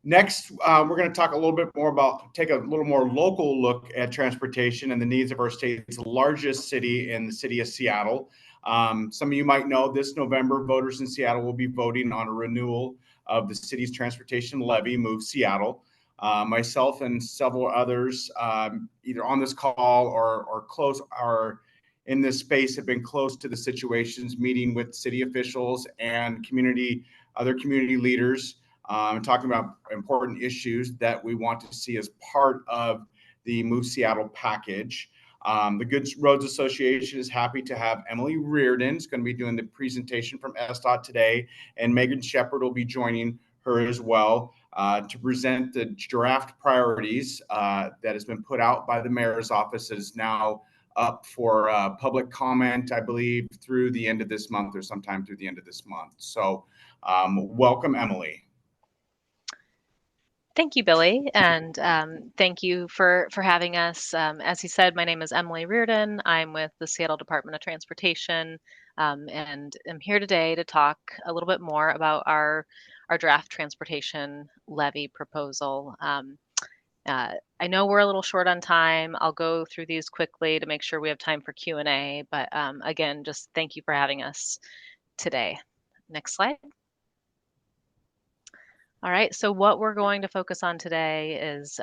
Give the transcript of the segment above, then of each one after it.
Next, we're going to talk a little bit more take a little more local look at transportation and the needs of our state's largest city in the city of Seattle. Some of you might know this November, voters in Seattle will be voting on a renewal of the city's transportation levy, Move Seattle. Myself and several others, either on this call or close, are in this space, have been close to the situations, meeting with city officials and other community leaders, talking about important issues that we want to see as part of the Move Seattle package. The Good Roads Association is happy to have Emily Reardon is going to be doing the presentation from SDOT today, and Megan Shepard will be joining her as well to present the draft priorities that has been put out by the mayor's office. That is now up for public comment, I believe, through the end of this month or sometime through the end of this month. So welcome, Emily. Thank you, Billy, and thank you for having us. As he said, my name is Emily Reardon. I'm with the Seattle Department of Transportation, and I'm here today to talk a little bit more about our draft transportation levy proposal. I know we're a little short on time. I'll go through these quickly to make sure we have time for Q&A, but again, just thank you for having us today. Next slide. All right, so what we're going to focus on today is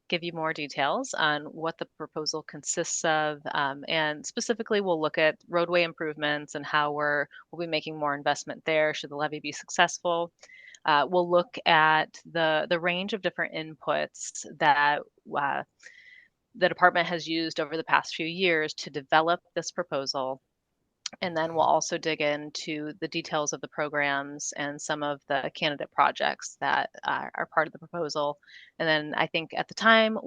give you more details on what the proposal consists of, and specifically we'll look at roadway improvements and how we'll be making more investment there should the levy be successful. We'll look at the range of different inputs that the department has used over the past few years to develop this proposal. And then we'll also dig into the details of the programs and some of the candidate projects that are part of the proposal. And then I think at the time,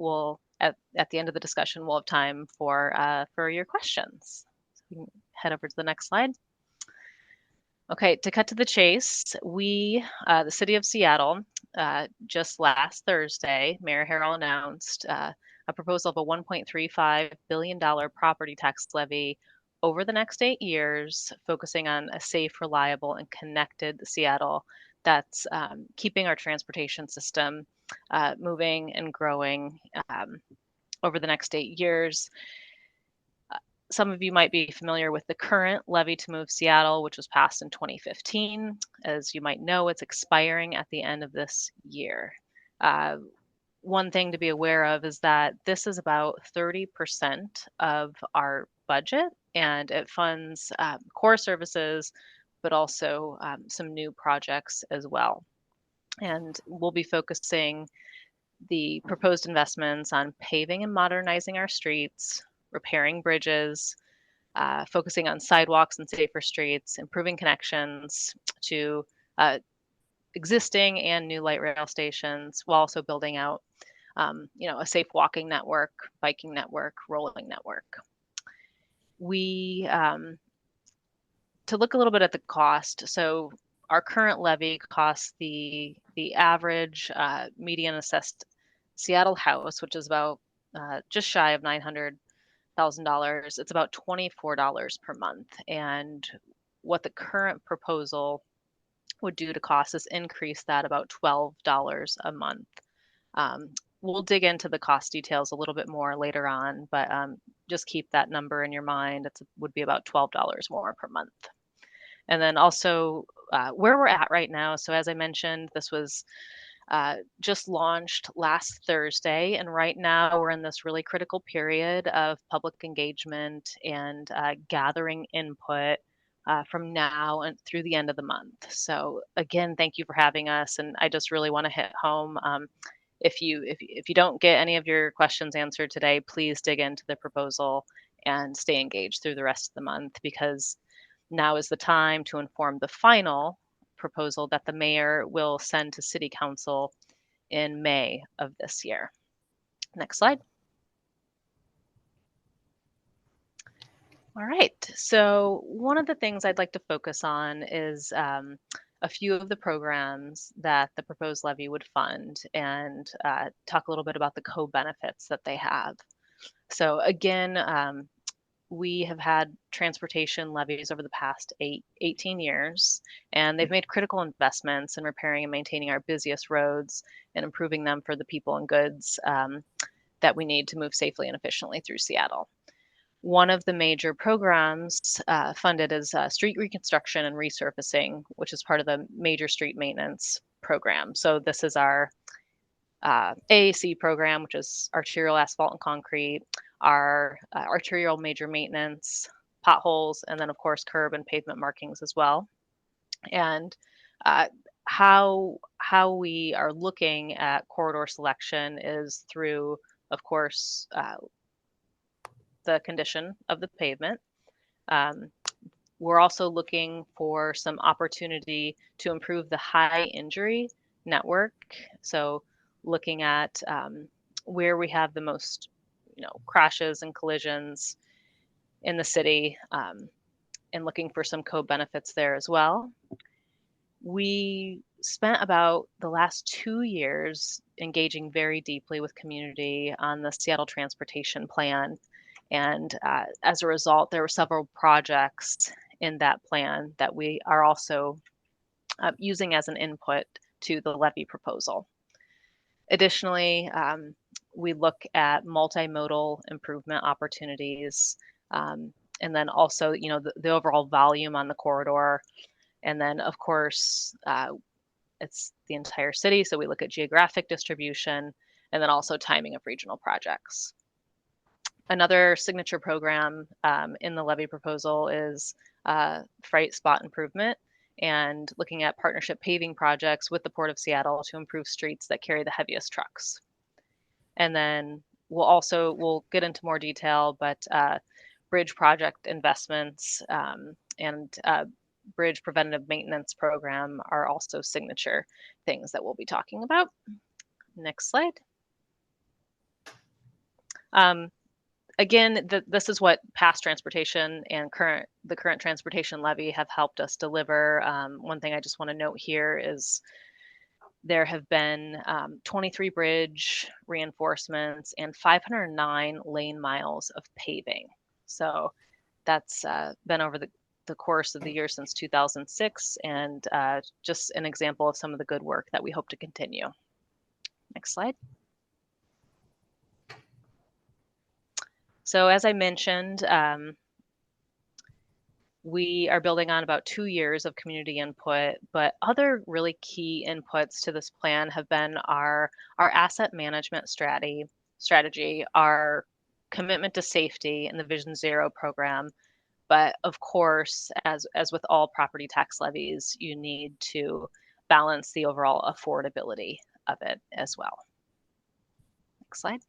at the end of the discussion, we'll have time for your questions. So we can head over to the next slide. Okay, to cut to the chase, the city of Seattle, just last Thursday, Mayor Harrell announced a proposal of a $1.35 billion property tax levy over the next 8 years, focusing on a safe, reliable, and connected Seattle that's keeping our transportation system moving and growing over the next 8 years. Some of you might be familiar with the current levy to Move Seattle, which was passed in 2015. As you might know, it's expiring at the end of this year. One thing to be aware of is that this is about 30% of our budget, and it funds core services, but also some new projects as well. And we'll be focusing the proposed investments on paving and modernizing our streets, repairing bridges, focusing on sidewalks and safer streets, improving connections to existing and new light rail stations, while also building out a safe walking network, biking network, rolling network. To look a little bit at the cost, so our current levy costs the average median assessed Seattle house, which is about just shy of $900,000. It's about $24 per month. And what the current proposal would do to cost is increase that about $12 a month. We'll dig into the cost details a little bit more later on, but just keep that number in your mind. It would be about $12 more per month. And then also where we're at right now. So as I mentioned, this was just launched last Thursday, and right now we're in this really critical period of public engagement and gathering input from now and through the end of the month. So again, thank you for having us, and I just really want to hit home. If you don't get any of your questions answered today, please dig into the proposal and stay engaged through the rest of the month, because now is the time to inform the final proposal that the mayor will send to City Council in May of this year. Next slide. All right, so one of the things I'd like to focus on is a few of the programs that the proposed levy would fund, and talk a little bit about the co-benefits that they have. So again, we have had transportation levies over the past 18 years, and they've made critical investments in repairing and maintaining our busiest roads and improving them for the people and goods that we need to move safely and efficiently through Seattle. One of the major programs funded is street reconstruction and resurfacing, which is part of the major street maintenance program. So this is our AAC program, which is arterial asphalt and concrete, our arterial major maintenance, potholes, and then of course curb and pavement markings as well. And how we are looking at corridor selection is through, of course, the condition of the pavement. We're also looking for some opportunity to improve the high injury network. So looking at where we have the most, crashes and collisions in the city, and looking for some co-benefits there as well. We spent about the last 2 years engaging very deeply with community on the Seattle Transportation Plan. And as a result, there were several projects in that plan that we are also using as an input to the levy proposal. Additionally, we look at multimodal improvement opportunities, and then also, the overall volume on the corridor. And then, of course, it's the entire city. So we look at geographic distribution and then also timing of regional projects. Another signature program in the levy proposal is freight spot improvement and looking at partnership paving projects with the Port of Seattle to improve streets that carry the heaviest trucks. And then we'll get into more detail, but bridge project investments and bridge preventative maintenance program are also signature things that we'll be talking about. Next slide. Again, this is what past transportation and the current transportation levy have helped us deliver. One thing I just want to note here is there have been 23 bridge reinforcements and 509 lane miles of paving. So that's been over the course of the year since 2006, and just an example of some of the good work that we hope to continue. Next slide. So as I mentioned, we are building on about 2 years of community input, but other really key inputs to this plan have been our asset management strategy, our commitment to safety and the Vision Zero program. But of course, as with all property tax levies, you need to balance the overall affordability of it as well. Next slide.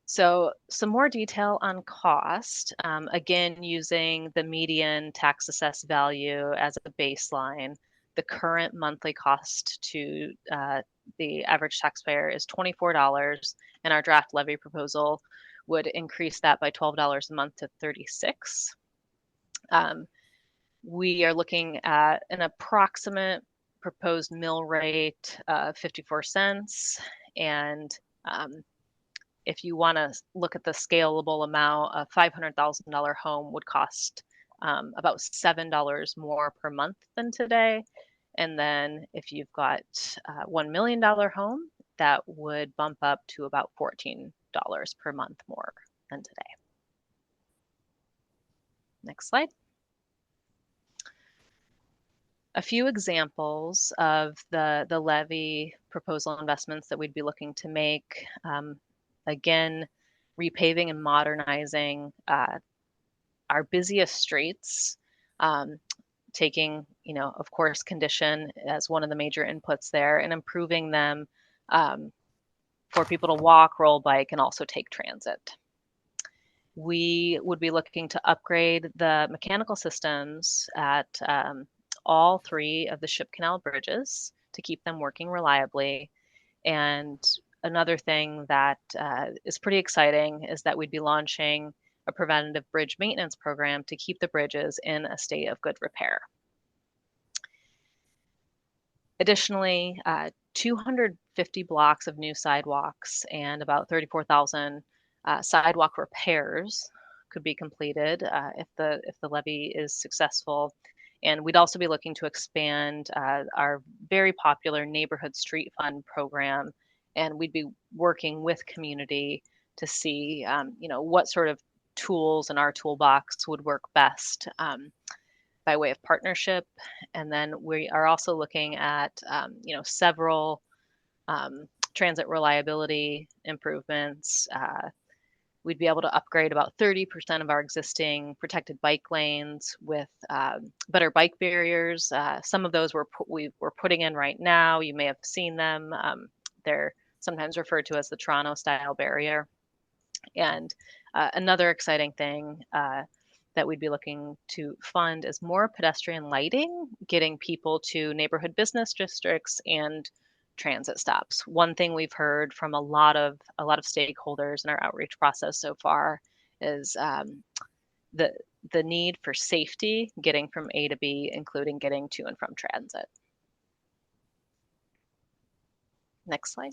So some more detail on cost, again, using the median tax assessed value as a baseline. The current monthly cost to the average taxpayer is $24, and our draft levy proposal would increase that by $12 a month to $36. We are looking at an approximate proposed mill rate of 54 cents, and if you want to look at the scalable amount, a $500,000 home would cost about $7 more per month than today. And then if you've got a $1 million home, that would bump up to about $14 per month more than today. Next slide. A few examples of the levy proposal investments that we'd be looking to make. Again, repaving and modernizing our busiest streets, taking, of course, condition as one of the major inputs there, and improving them for people to walk, roll, bike, and also take transit. We would be looking to upgrade the mechanical systems at all 3 of the Ship Canal bridges to keep them working reliably. And another thing that is pretty exciting is that we'd be launching a preventative bridge maintenance program to keep the bridges in a state of good repair. Additionally, 250 blocks of new sidewalks and about 34,000 Sidewalk repairs could be completed if the levy is successful. And we'd also be looking to expand our very popular neighborhood street fund program, and we'd be working with community to see, what sort of tools in our toolbox would work best by way of partnership. And then we are also looking at, several transit reliability improvements. We'd be able to upgrade about 30% of our existing protected bike lanes with better bike barriers. Some of those we're putting in right now. You may have seen them. They're sometimes referred to as the Toronto style barrier. And another exciting thing that we'd be looking to fund is more pedestrian lighting, getting people to neighborhood business districts and transit stops. One thing we've heard from a lot of stakeholders in our outreach process so far is the need for safety getting from A to B, including getting to and from transit. Next slide.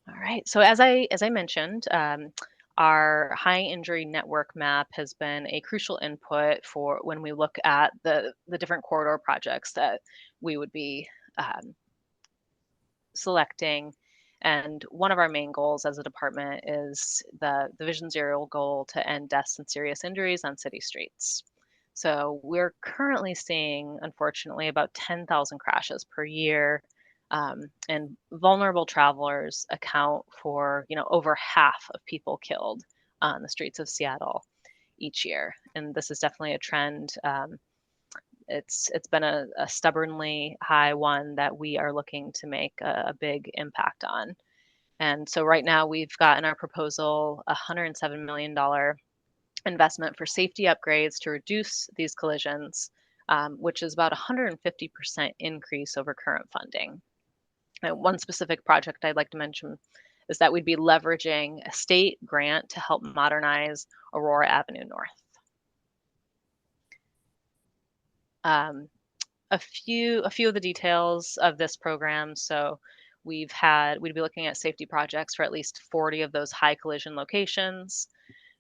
All right. So as I mentioned, our high injury network map has been a crucial input for when we look at the different corridor projects that we would be selecting. And one of our main goals as a department is the Vision Zero goal to end deaths and serious injuries on city streets. So we're currently seeing, unfortunately, about 10,000 crashes per year. And vulnerable travelers account for, over half of people killed on the streets of Seattle each year. And this is definitely a trend. It's been a stubbornly high one that we are looking to make a big impact on. And so right now we've got in our proposal a $107 million investment for safety upgrades to reduce these collisions, which is about a 150% increase over current funding. And one specific project I'd like to mention is that we'd be leveraging a state grant to help modernize Aurora Avenue North. A few of the details of this program. So we'd be looking at safety projects for at least 40 of those high collision locations.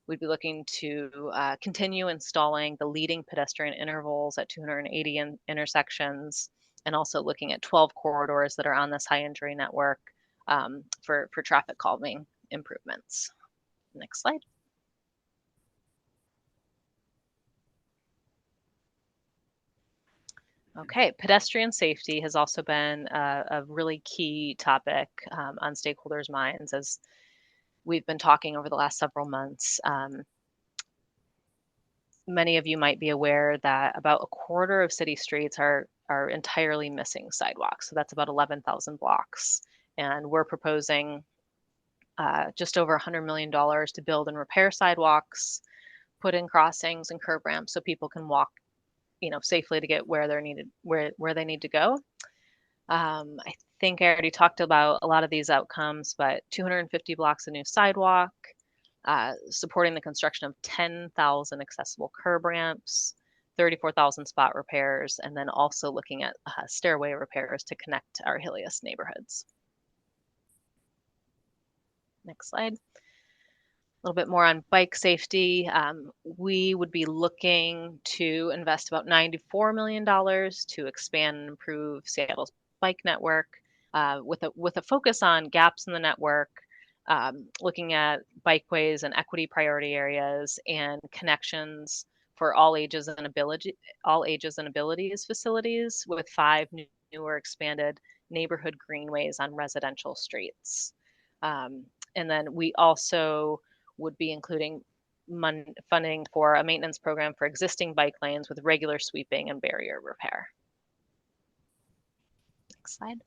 We'd be looking to continue installing the leading pedestrian intervals at 280 intersections, and also looking at 12 corridors that are on this high injury network for traffic calming improvements. Next slide. Okay, pedestrian safety has also been a really key topic on stakeholders' minds as we've been talking over the last several months. Many of you might be aware that about a quarter of city streets are entirely missing sidewalks. So that's about 11,000 blocks. And we're proposing just over $100 million to build and repair sidewalks, put in crossings and curb ramps so people can walk safely to get where they need to go. I think I already talked about a lot of these outcomes, but 250 blocks of new sidewalk, supporting the construction of 10,000 accessible curb ramps, 34,000 spot repairs, and then also looking at stairway repairs to connect our hilliest neighborhoods. Next slide. A little bit more on bike safety. We would be looking to invest about $94 million to expand and improve Seattle's bike network with a focus on gaps in the network, looking at bikeways and equity priority areas and connections for all ages and abilities facilities with 5 newer expanded neighborhood greenways on residential streets. And then we also would be including funding for a maintenance program for existing bike lanes with regular sweeping and barrier repair. Next slide.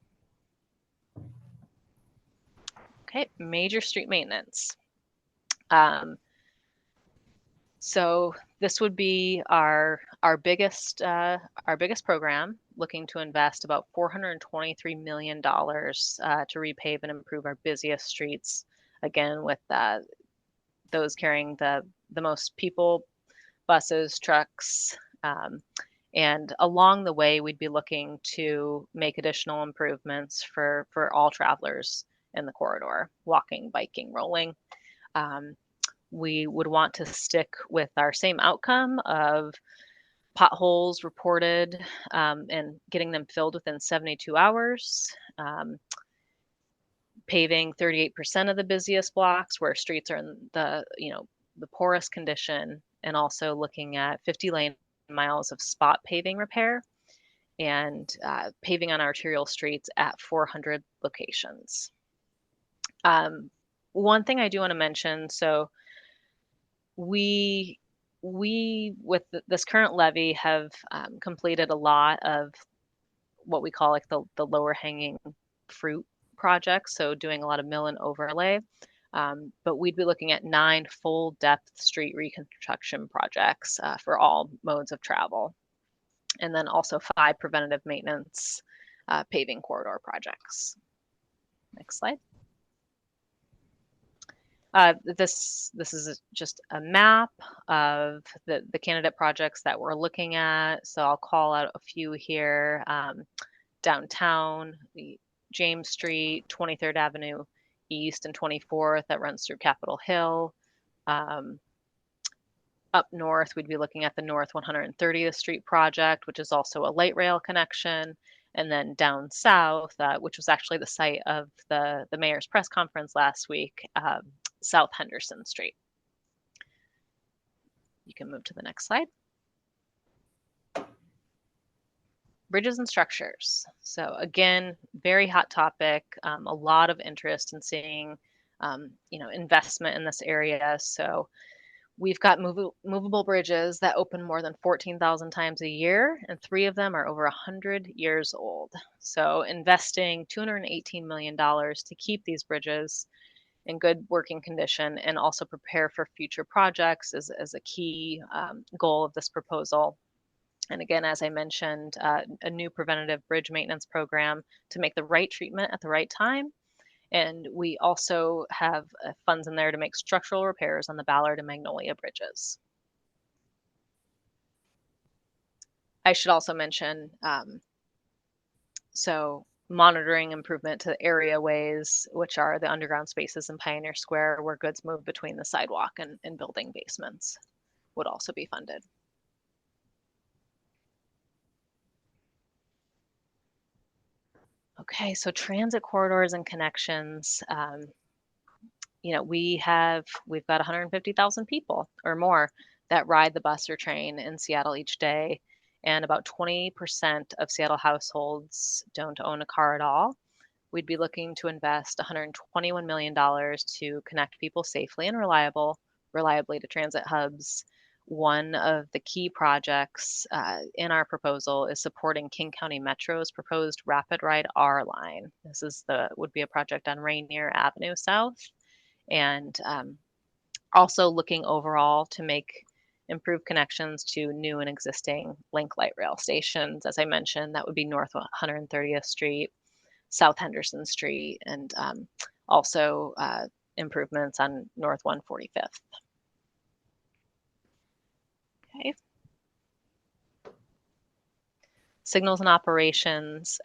Okay, major street maintenance. So this would be our biggest program, looking to invest about $423 million to repave and improve our busiest streets. Again, with those carrying the most people, buses, trucks, and along the way, we'd be looking to make additional improvements for all travelers in the corridor, walking, biking, rolling. We would want to stick with our same outcome of potholes reported and getting them filled within 72 hours. Paving 38% of the busiest blocks where streets are in the poorest condition, and also looking at 50 lane miles of spot paving repair and paving on arterial streets at 400 locations. One thing I do want to mention, so we with this current levy have completed a lot of what we call like the lower hanging fruit projects, so doing a lot of mill and overlay. But we'd be looking at 9 full depth street reconstruction projects for all modes of travel. And then also 5 preventative maintenance paving corridor projects. Next slide. This is just a map of the candidate projects that we're looking at. So I'll call out a few here. Downtown, the James Street, 23rd Avenue East and 24th that runs through Capitol Hill. Up north, we'd be looking at the North 130th Street project, which is also a light rail connection. And then down south, which was actually the site of the mayor's press conference last week, South Henderson Street. You can move to the next slide. Bridges and structures. So again, very hot topic, a lot of interest in seeing, investment in this area. So we've got movable bridges that open more than 14,000 times a year, and 3 of them are over 100 years old. So investing $218 million to keep these bridges in good working condition and also prepare for future projects is a key goal of this proposal. And again, as I mentioned, a new preventative bridge maintenance program to make the right treatment at the right time. And we also have funds in there to make structural repairs on the Ballard and Magnolia bridges. I should also mention, so monitoring improvement to the areaways, which are the underground spaces in Pioneer Square where goods move between the sidewalk and building basements, would also be funded. Okay, so transit corridors and connections. We've got 150,000 people or more that ride the bus or train in Seattle each day, and about 20% of Seattle households don't own a car at all. We'd be looking to invest $121 million to connect people safely and reliably to transit hubs. One of the key projects in our proposal is supporting King County Metro's proposed Rapid Ride R line. This would be a project on Rainier Avenue South, and also looking overall to make improved connections to new and existing Link Light Rail stations. As I mentioned, that would be North 130th Street, South Henderson Street, and also improvements on North 145th. Okay. Signals and operations.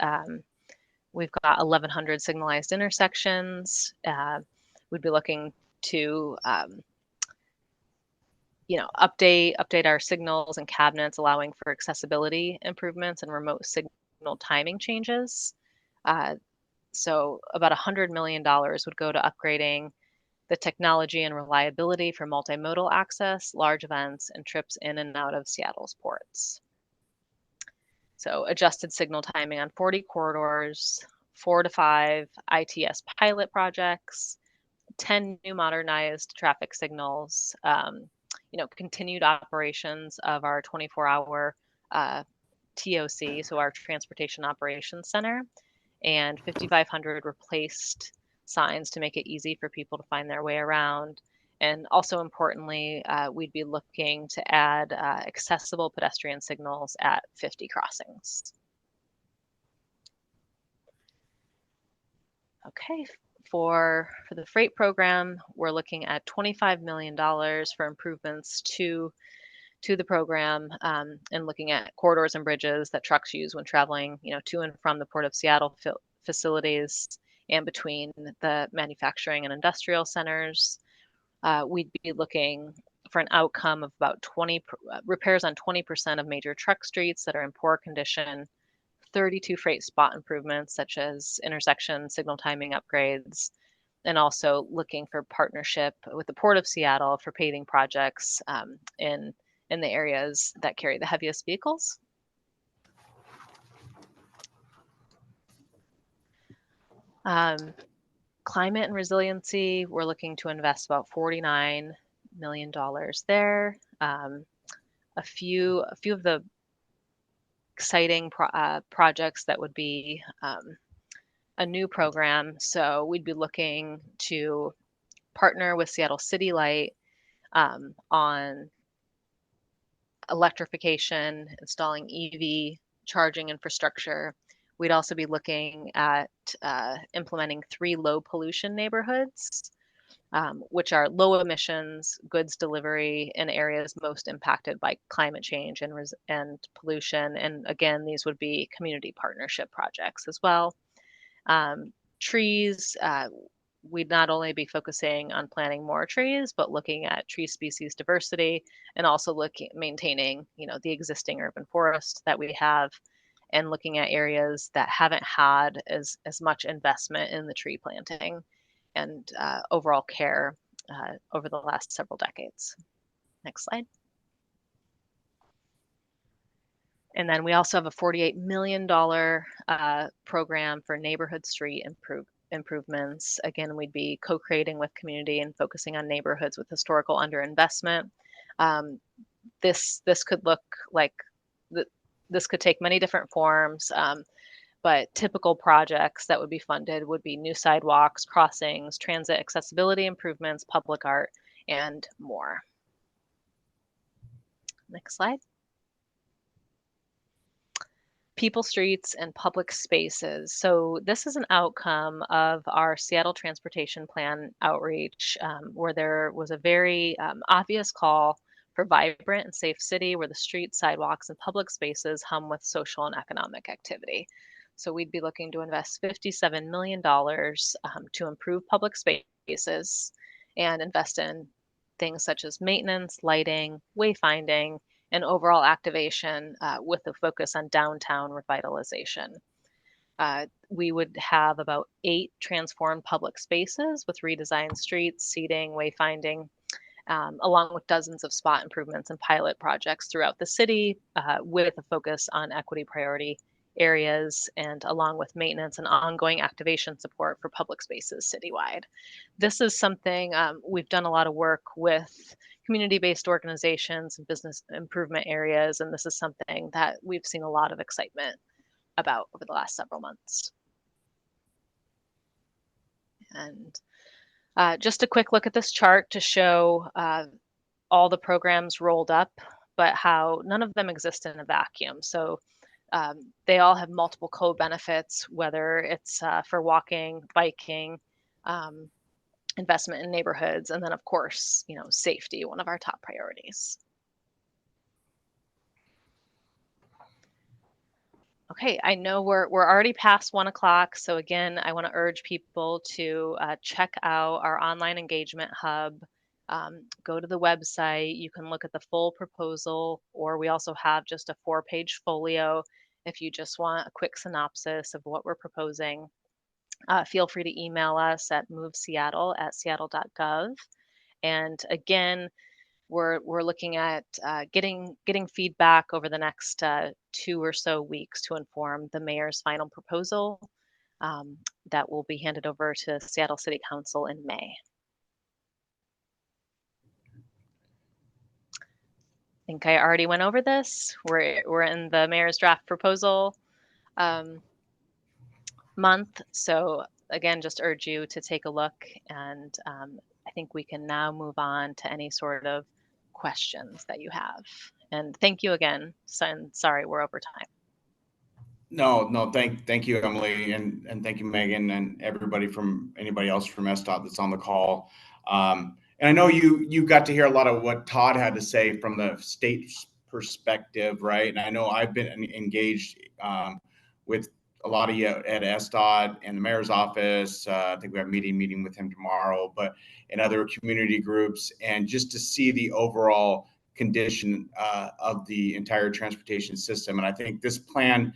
We've got 1,100 signalized intersections. We'd be looking to, update our signals and cabinets, allowing for accessibility improvements and remote signal timing changes. So about $100 million would go to upgrading the technology and reliability for multimodal access, large events, and trips in and out of Seattle's ports. So adjusted signal timing on 40 corridors, 4 to 5 ITS pilot projects, 10 new modernized traffic signals, continued operations of our 24-hour TOC, so our Transportation Operations Center, and 5,500 replaced signs to make it easy for people to find their way around. And also importantly, we'd be looking to add accessible pedestrian signals at 50 crossings. Okay, for the freight program, we're looking at $25 million for improvements to the program, and looking at corridors and bridges that trucks use when traveling, to and from the Port of Seattle facilities and between the manufacturing and industrial centers. we'd be looking for an outcome of about 20 repairs on 20% of major truck streets that are in poor condition, 32 freight spot improvements such as intersection signal timing upgrades, and also looking for partnership with the Port of Seattle for paving projects in the areas that carry the heaviest vehicles. Climate and resiliency, we're looking to invest about $49 million there. A few of the exciting projects that would be a new program. So we'd be looking to partner with Seattle City Light on electrification, installing EV charging infrastructure. We'd also be looking at implementing 3 low pollution neighborhoods, which are low emissions goods delivery in areas most impacted by climate change and pollution. And again, these would be community partnership projects as well. Trees, we'd not only be focusing on planting more trees, but looking at tree species diversity and also maintaining, the existing urban forest that we have, and looking at areas that haven't had as much investment in the tree planting and overall care over the last several decades. Next slide. And then we also have a $48 million program for neighborhood street improvements. Again, we'd be co-creating with community and focusing on neighborhoods with historical underinvestment. This could look like, this could take many different forms, but typical projects that would be funded would be new sidewalks, crossings, transit accessibility improvements, public art, and more. Next slide. People, streets, and public spaces. So this is an outcome of our Seattle Transportation Plan outreach, where there was a very obvious call for vibrant and safe city where the streets, sidewalks, and public spaces hum with social and economic activity. So we'd be looking to invest $57 million to improve public spaces and invest in things such as maintenance, lighting, wayfinding, and overall activation with a focus on downtown revitalization. We would have about 8 transformed public spaces with redesigned streets, seating, wayfinding, along with dozens of spot improvements and pilot projects throughout the city with a focus on equity priority areas, and along with maintenance and ongoing activation support for public spaces citywide. This is something we've done a lot of work with community-based organizations and business improvement areas, and this is something that we've seen a lot of excitement about over the last several months. And just a quick look at this chart to show all the programs rolled up, but how none of them exist in a vacuum. So they all have multiple co-benefits, whether it's for walking, biking, investment in neighborhoods, and then of course, safety, one of our top priorities. Okay, I know we're already past 1 o'clock, so again, I want to urge people to check out our online engagement hub. Go to the website. You can look at the full proposal, or we also have just a 4-page folio if you just want a quick synopsis of what we're proposing. Feel free to email us at moveseattle@seattle.gov. And again, we're looking at getting feedback over the next 2 or so weeks to inform the mayor's final proposal that will be handed over to Seattle City Council in May. I think I already went over this. We're in the mayor's draft proposal month. So again, just urge you to take a look, and I think we can now move on to any sort of questions that you have. And thank you again. Sorry, we're over time. No, thank you, Emily, and thank you, Megan, and anybody else from SDOT that's on the call. And I know you got to hear a lot of what Todd had to say from the state's perspective, right? And I know I've been engaged with a lot of you at SDOT and the mayor's office. I think we have a meeting with him tomorrow, but in other community groups, and just to see the overall condition of the entire transportation system. And I think this plan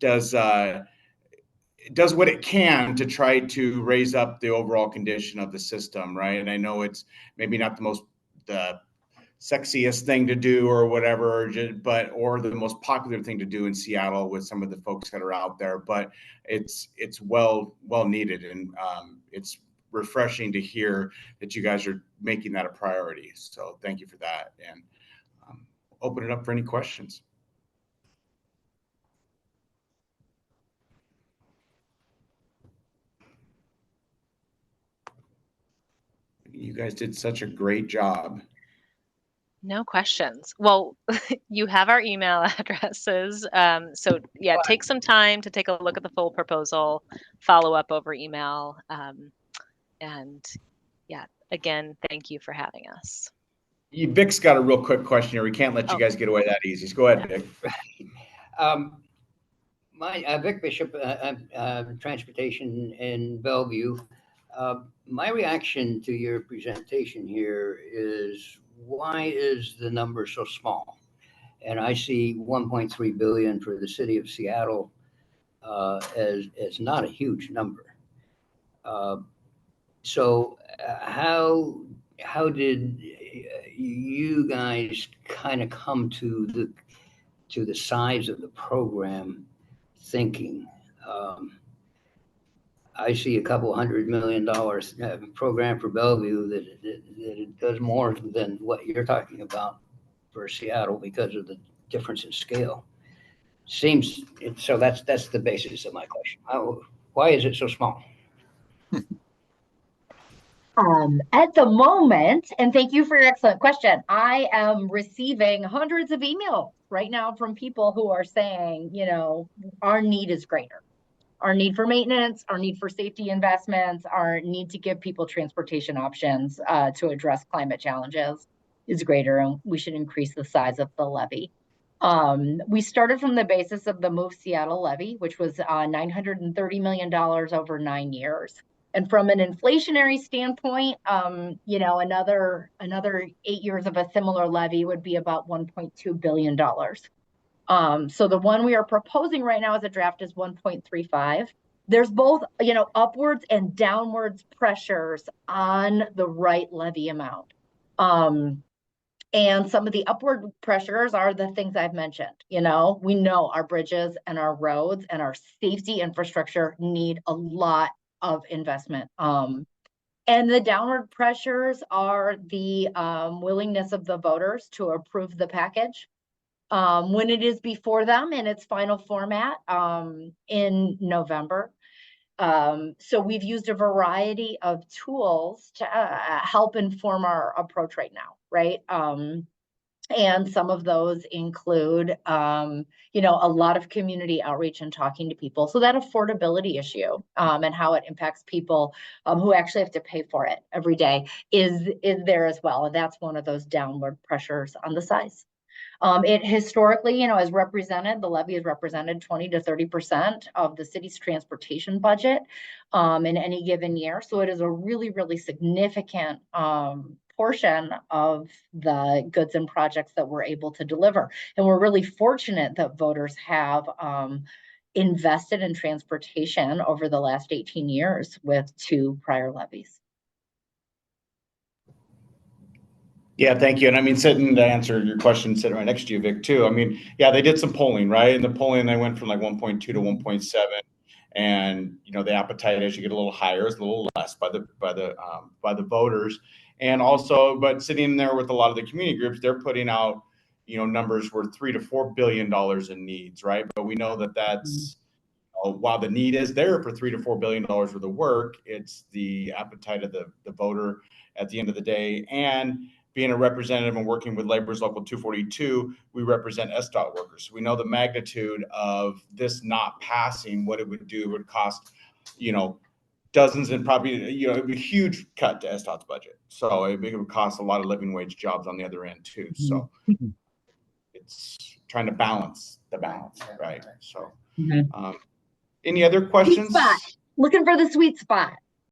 does what it can to try to raise up the overall condition of the system, right? And I know it's maybe not the sexiest thing to do or whatever, or the most popular thing to do in Seattle with some of the folks that are out there, but it's well needed, and it's refreshing to hear that you guys are making that a priority. So thank you for that, and open it up for any questions. You guys did such a great job. No questions. Well, you have our email addresses. So yeah, take some time to take a look at the full proposal, follow up over email. And yeah, again, thank you for having us. Vic's got a real quick question here. We can't let you guys get away that easy. So go ahead, Vic. Vic Bishop, Transportation in Bellevue. My reaction to your presentation here is, why is the number so small? And I see 1.3 billion for the city of Seattle as not a huge number. So how did you guys kind of come to the size of the program thinking? I see a couple $100 million program for Bellevue that it does more than what you're talking about for Seattle because of the difference in scale. So that's the basis of my question. Why is it so small? At the moment, and thank you for your excellent question, I am receiving hundreds of emails right now from people who are saying, our need is greater. Our need for maintenance, our need for safety investments, our need to give people transportation options to address climate challenges is greater, and we should increase the size of the levy. We started from the basis of the Move Seattle Levy, which was $930 million over 9 years. And from an inflationary standpoint, another 8 years of a similar levy would be about $1.2 billion. So the one we are proposing right now as a draft is 1.35. There's both, upwards and downwards pressures on the right levy amount. And some of the upward pressures are the things I've mentioned. We know our bridges and our roads and our safety infrastructure need a lot of investment. And the downward pressures are the willingness of the voters to approve the package when it is before them in its final format in November. So we've used a variety of tools to help inform our approach right now, right? And some of those include, a lot of community outreach and talking to people. So that affordability issue and how it impacts people who actually have to pay for it every day is there as well. And that's one of those downward pressures on the size. It historically, as represented, the levy has represented 20 to 30% of the city's transportation budget in any given year. So it is a really, really significant portion of the goods and projects that we're able to deliver. And we're really fortunate that voters have invested in transportation over the last 18 years with 2 prior levies. Yeah, thank you. And I mean, sitting to answer your question, sitting right next to you, Vic, too. I mean, yeah, they did some polling, right? And the polling, they went from like 1.2 to 1.7. And, the appetite as you get a little higher is a little less by the voters. And also, but sitting there with a lot of the community groups, they're putting out, numbers worth $3 to $4 billion in needs, right? But we know that that's, while the need is there for $3 to $4 billion worth of work, it's the appetite of the voter at the end of the day. And being a representative and working with Labor's Local 242, we represent SDOT workers. We know the magnitude of this not passing, what it would do. It would cost, dozens and probably, it would be a huge cut to SDOT's budget. So it would cost a lot of living wage jobs on the other end too. So it's trying to balance the balance, right? So, Any other questions? spot. Looking for the sweet spot.